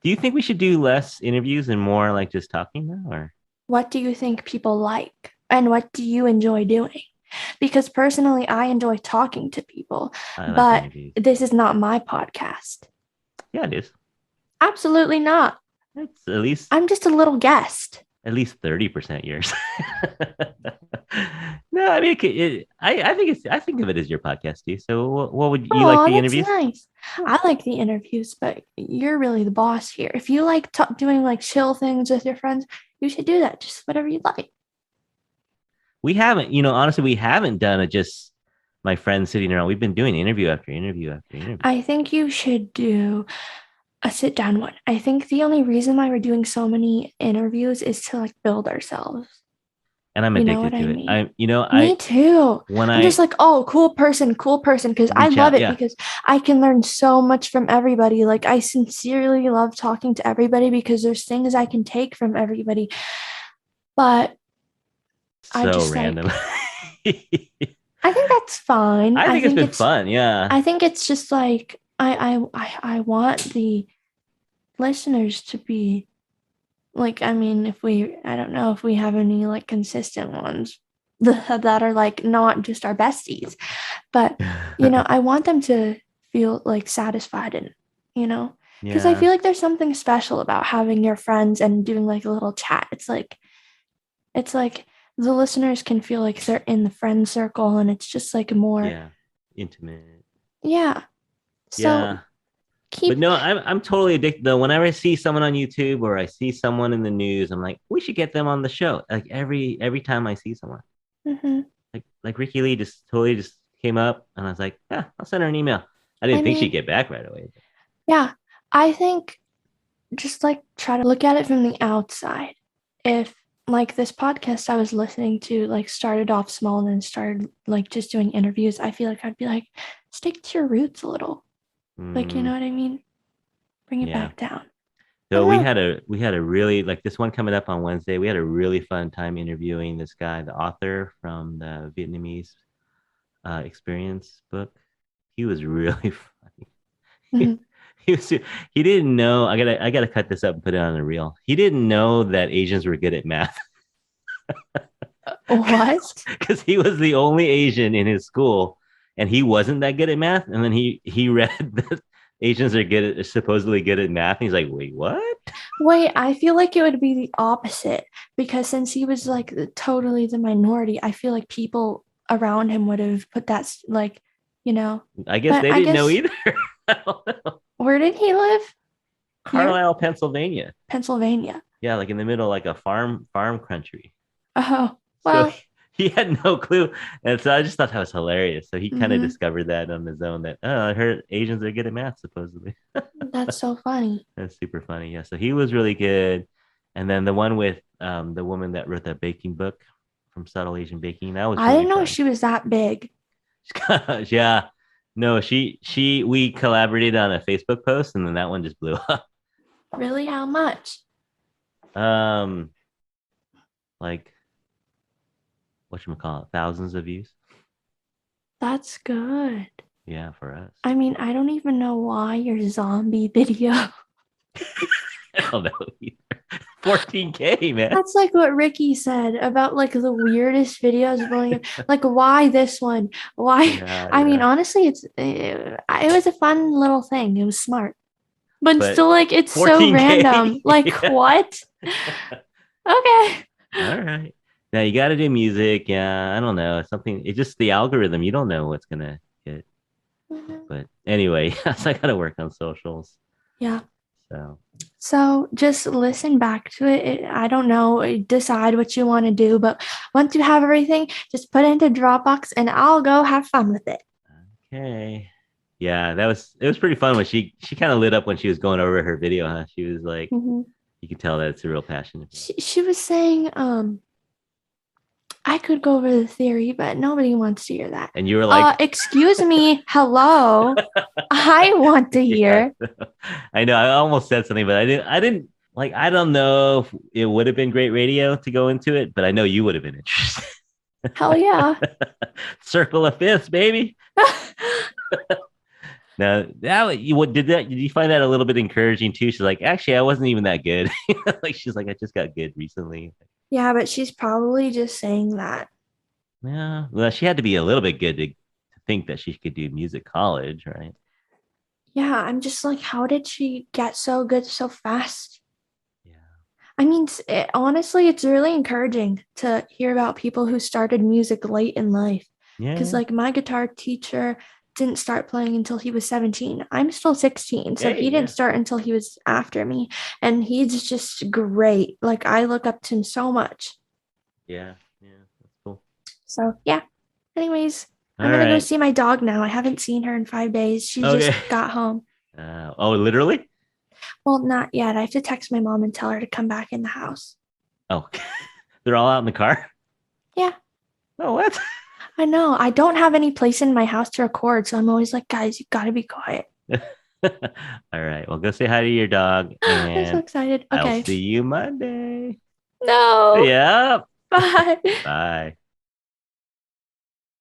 Do you think we should do less interviews and more like just talking now? Or what do you think people like and what do you enjoy doing? Because personally, I enjoy talking to people, but this is not my podcast. Yeah, it is. Absolutely not. It's at least I'm just a little guest. At least 30% yours. No, I mean, I think of it as your podcast too. So, what would you like the interviews? Nice. I like the interviews, but you're really the boss here. If you like doing like chill things with your friends, you should do that. Just whatever you like. We haven't, honestly, we haven't done it just my friends sitting around. We've been doing interview after interview after interview. I think you should do a sit down one. I think the only reason why we're doing so many interviews is to like build ourselves. And I'm addicted to it. Me too. I'm just like, oh, cool person, because I love it because I can learn so much from everybody. Like I sincerely love talking to everybody because there's things I can take from everybody. But I just random. I think that's fine. I think it's been fun. Yeah. I think it's just like I want the listeners to be like, I mean, I don't know if we have any like consistent ones that are like not just our besties, but I want them to feel like satisfied and because I feel like there's something special about having your friends and doing like a little chat. It's like the listeners can feel like they're in the friend circle and it's just like more intimate. Yeah. So but no, I'm totally addicted though. Whenever I see someone on YouTube or I see someone in the news, I'm like, we should get them on the show. Like every time I see someone, like Rikki Lee just came up and I was like, yeah, I'll send her an email. I didn't think she'd get back right away. Yeah, I think just like try to look at it from the outside. If like this podcast I was listening to like started off small and then started like just doing interviews, I feel like I'd be like, stick to your roots a little. Like, you know what I mean? Bring it back down. So we had a really, like, this one coming up on Wednesday. We had a really fun time interviewing this guy, the author from the Vietnamese experience book. He was really funny. Mhm. He didn't know. I gotta cut this up and put it on a reel. He didn't know that Asians were good at math. What? Because he was the only Asian in his school, and he wasn't that good at math. And then he read that Asians are supposedly good at math. And he's like, wait, what? Wait, I feel like it would be the opposite because since he was like totally the minority, I feel like people around him would have put that like, you know. I guess they didn't know either. I don't know. Where did he live? Carlisle, Pennsylvania. Pennsylvania. Yeah, like in the middle, like a farm country. Oh, well. So he had no clue. And so I just thought that was hilarious. So he kind of discovered that on his own that, oh, I heard Asians are good at math, supposedly. That's so funny. That's super funny. Yeah. So he was really good. And then the one with the woman that wrote that baking book from Subtle Asian Baking, that was I didn't know she was that big. Yeah. No, we collaborated on a Facebook post and then that one just blew up. Really? How much? Like whatchamacallit, thousands of views. That's good. Yeah, for us. I mean, I don't even know why your zombie video. I don't know either. 14K, man. That's like what Rikki said about like the weirdest videos blowing up. Like, why this one? Why? Yeah, I mean, honestly, it was a fun little thing. It was smart, but still, like, it's 14K? So random. Like, what? Okay. All right. Now you got to do music. Yeah, I don't know. It's just the algorithm. You don't know what's gonna hit. But anyway, so I got to work on socials. Yeah. So just listen back to it. I don't know, decide what you want to do, but once you have everything, just put it into Dropbox and I'll go have fun with it. Okay. Yeah, it was pretty fun when she kind of lit up when she was going over her video, huh? She was like, you could tell that it's a real passion. She was saying, I could go over the theory, but nobody wants to hear that. And you were like, excuse me, hello. I want to hear. Yeah. I know. I almost said something, but I didn't like, I don't know if it would have been great radio to go into it, but I know you would have been interested. Hell yeah. Circle of fifths, baby. Now, did you find that a little bit encouraging too? She's like, actually, I wasn't even that good. Like, she's like, I just got good recently. Yeah, but she's probably just saying that. Yeah, well, she had to be a little bit good to think that she could do music college, right? Yeah, I'm just like, how did she get so good so fast? Yeah. I mean, honestly, it's really encouraging to hear about people who started music late in life. Yeah. Because like my guitar teacher didn't start playing until he was 17. I'm still 16, so he didn't start until he was after me. And he's just great. Like, I look up to him so much. Yeah, that's cool. So, yeah. Anyways, I'm going to go see my dog now. I haven't seen her in 5 days. She just got home. Oh, literally? Well, not yet. I have to text my mom and tell her to come back in the house. Oh, they're all out in the car? Yeah. Oh, what? I know. I don't have any place in my house to record, so I'm always like, guys, you got to be quiet. All right. Well, go say hi to your dog. And I'm so excited. Okay. I'll see you Monday. No. Yeah. Bye. Bye.